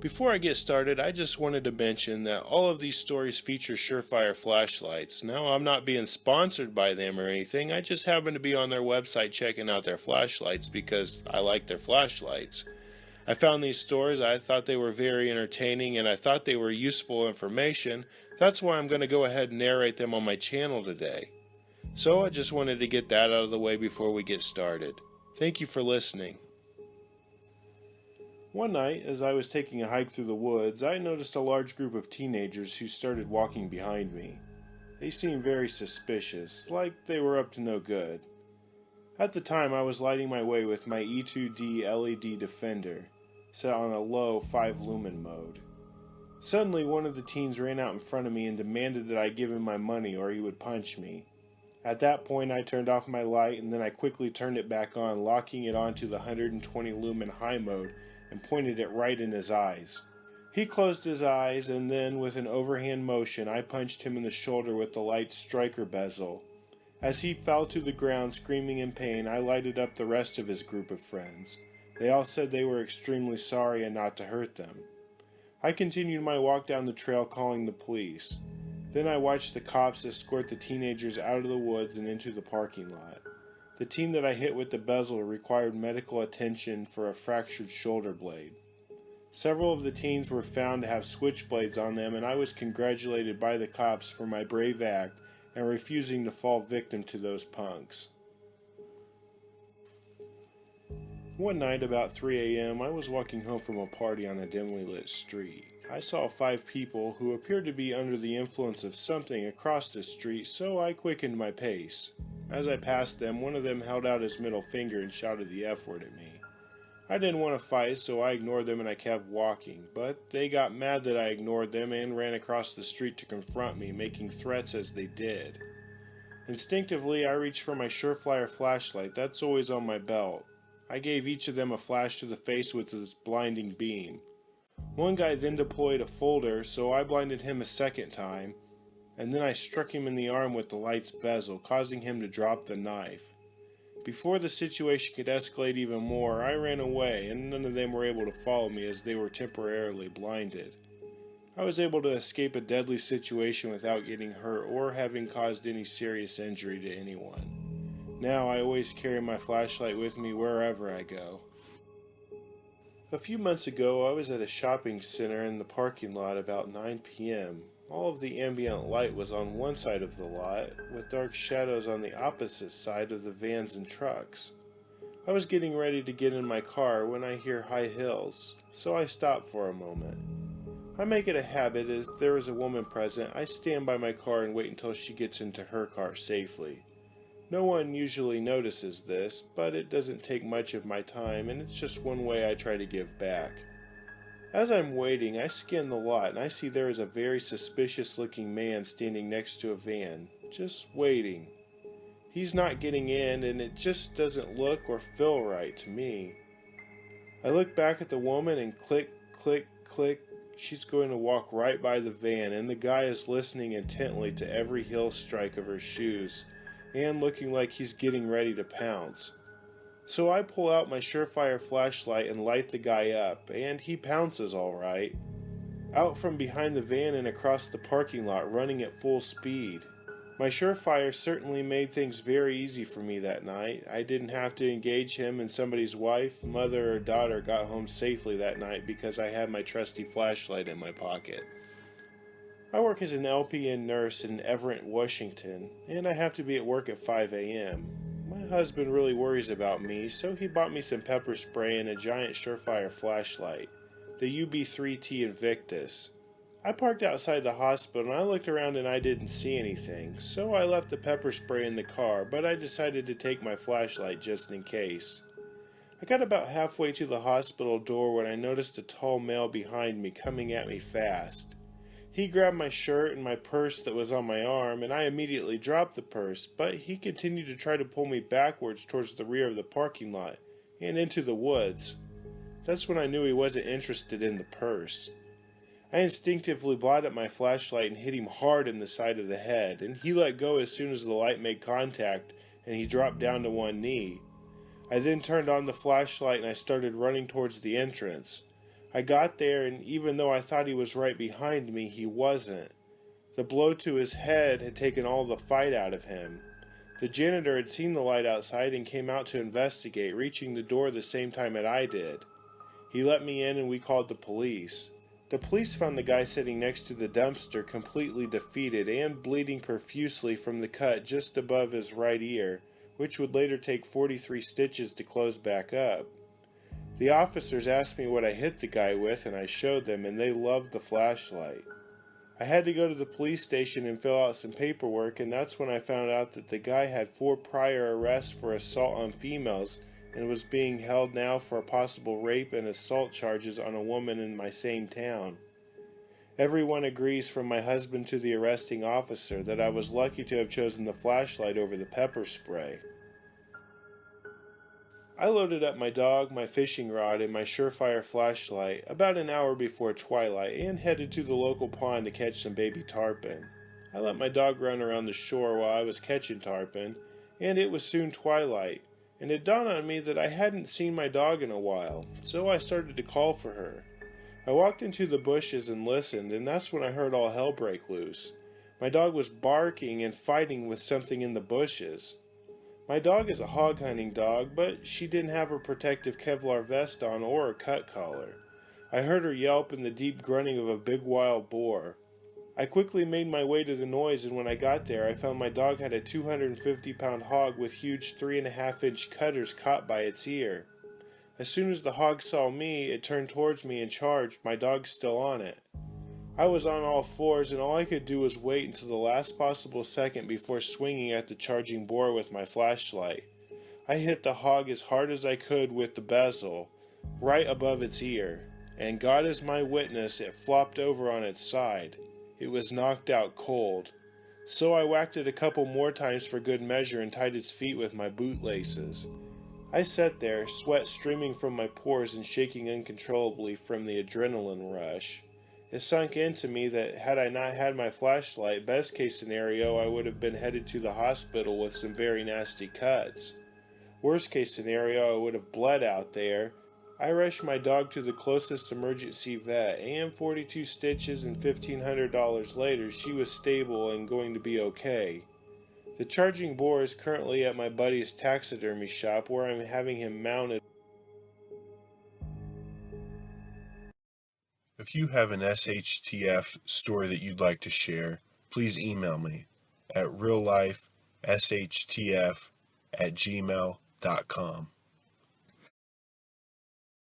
Before I get started, I just wanted to mention that all of these stories feature Surefire flashlights. Now, I'm not being sponsored by them or anything, I just happen to be on their website checking out their flashlights because I like their flashlights. I found these stories, I thought they were very entertaining, and I thought they were useful information. That's why I'm going to go ahead and narrate them on my channel today. So I just wanted to get that out of the way before we get started. Thank you for listening. One night, as I was taking a hike through the woods, I noticed a large group of teenagers who started walking behind me. They seemed very suspicious, like they were up to no good. At the time, I was lighting my way with my E2D LED Defender, set on a low 5 lumen mode. Suddenly, one of the teens ran out in front of me and demanded that I give him my money or he would punch me. At that point, I turned off my light and then I quickly turned it back on, locking it onto the 120 lumen high mode and pointed it right in his eyes. He closed his eyes and then, with an overhand motion, I punched him in the shoulder with the light's striker bezel. As he fell to the ground screaming in pain, I lighted up the rest of his group of friends. They all said they were extremely sorry and not to hurt them. I continued my walk down the trail calling the police. Then I watched the cops escort the teenagers out of the woods and into the parking lot. The teen that I hit with the bezel required medical attention for a fractured shoulder blade. Several of the teens were found to have switchblades on them, and I was congratulated by the cops for my brave act and refusing to fall victim to those punks. One night about 3 a.m. I was walking home from a party on a dimly lit street. I saw 5 people who appeared to be under the influence of something across the street, so I quickened my pace. As I passed them, one of them held out his middle finger and shouted the F word at me. I didn't want to fight, so I ignored them and I kept walking, but they got mad that I ignored them and ran across the street to confront me, making threats as they did. Instinctively, I reached for my Surefire flashlight that's always on my belt. I gave each of them a flash to the face with this blinding beam. One guy then deployed a folder, so I blinded him a second time, and then I struck him in the arm with the light's bezel, causing him to drop the knife. Before the situation could escalate even more, I ran away, and none of them were able to follow me as they were temporarily blinded. I was able to escape a deadly situation without getting hurt or having caused any serious injury to anyone. Now I always carry my flashlight with me wherever I go. A few months ago, I was at a shopping center in the parking lot about 9 p.m. All of the ambient light was on one side of the lot, with dark shadows on the opposite side of the vans and trucks. I was getting ready to get in my car when I hear high hills, so I stop for a moment. I make it a habit, as there is a woman present, I stand by my car and wait until she gets into her car safely. No one usually notices this, but it doesn't take much of my time, and it's just one way I try to give back. As I'm waiting, I scan the lot and I see there is a very suspicious looking man standing next to a van, just waiting. He's not getting in and it just doesn't look or feel right to me. I look back at the woman and click, click, click. She's going to walk right by the van and the guy is listening intently to every heel strike of her shoes and looking like he's getting ready to pounce. So I pull out my Surefire flashlight and light the guy up, and he pounces alright. Out from behind the van and across the parking lot, running at full speed. My Surefire certainly made things very easy for me that night. I didn't have to engage him, and somebody's wife, mother, or daughter got home safely that night because I had my trusty flashlight in my pocket. I work as an LPN nurse in Everett, Washington, and I have to be at work at 5 a.m. My husband really worries about me, so he bought me some pepper spray and a giant Surefire flashlight, the UB3T Invictus. I parked outside the hospital and I looked around and I didn't see anything, so I left the pepper spray in the car, but I decided to take my flashlight just in case. I got about halfway to the hospital door when I noticed a tall male behind me coming at me fast. He grabbed my shirt and my purse that was on my arm, and I immediately dropped the purse, but he continued to try to pull me backwards towards the rear of the parking lot and into the woods. That's when I knew he wasn't interested in the purse. I instinctively blotted up my flashlight and hit him hard in the side of the head, and he let go as soon as the light made contact and he dropped down to one knee. I then turned on the flashlight and I started running towards the entrance. I got there, and even though I thought he was right behind me, he wasn't. The blow to his head had taken all the fight out of him. The janitor had seen the light outside and came out to investigate, reaching the door the same time that I did. He let me in and we called the police. The police found the guy sitting next to the dumpster completely defeated and bleeding profusely from the cut just above his right ear, which would later take 43 stitches to close back up. The officers asked me what I hit the guy with, and I showed them, and they loved the flashlight. I had to go to the police station and fill out some paperwork, and that's when I found out that the guy had 4 prior arrests for assault on females and was being held now for possible rape and assault charges on a woman in my same town. Everyone agrees, from my husband to the arresting officer, that I was lucky to have chosen the flashlight over the pepper spray. I loaded up my dog, my fishing rod, and my Surefire flashlight about an hour before twilight and headed to the local pond to catch some baby tarpon. I let my dog run around the shore while I was catching tarpon, and it was soon twilight, and it dawned on me that I hadn't seen my dog in a while, so I started to call for her. I walked into the bushes and listened, and that's when I heard all hell break loose. My dog was barking and fighting with something in the bushes. My dog is a hog hunting dog, but she didn't have her protective Kevlar vest on or a cut collar. I heard her yelp and the deep grunting of a big wild boar. I quickly made my way to the noise, and when I got there, I found my dog had a 250-pound hog with huge 3.5-inch cutters caught by its ear. As soon as the hog saw me, it turned towards me and charged, my dog still on it. I was on all fours, and all I could do was wait until the last possible second before swinging at the charging boar with my flashlight. I hit the hog as hard as I could with the bezel, right above its ear, and God is my witness, it flopped over on its side. It was knocked out cold. So I whacked it a couple more times for good measure and tied its feet with my bootlaces. I sat there, sweat streaming from my pores and shaking uncontrollably from the adrenaline rush. It sunk into me that had I not had my flashlight, best case scenario, I would have been headed to the hospital with some very nasty cuts. Worst case scenario, I would have bled out there. I rushed my dog to the closest emergency vet, and 42 stitches and $1,500 later, she was stable and going to be okay. The charging boar is currently at my buddy's taxidermy shop, where I'm having him mounted. If you have an SHTF story that you'd like to share, please email me at reallifeshtf@gmail.com.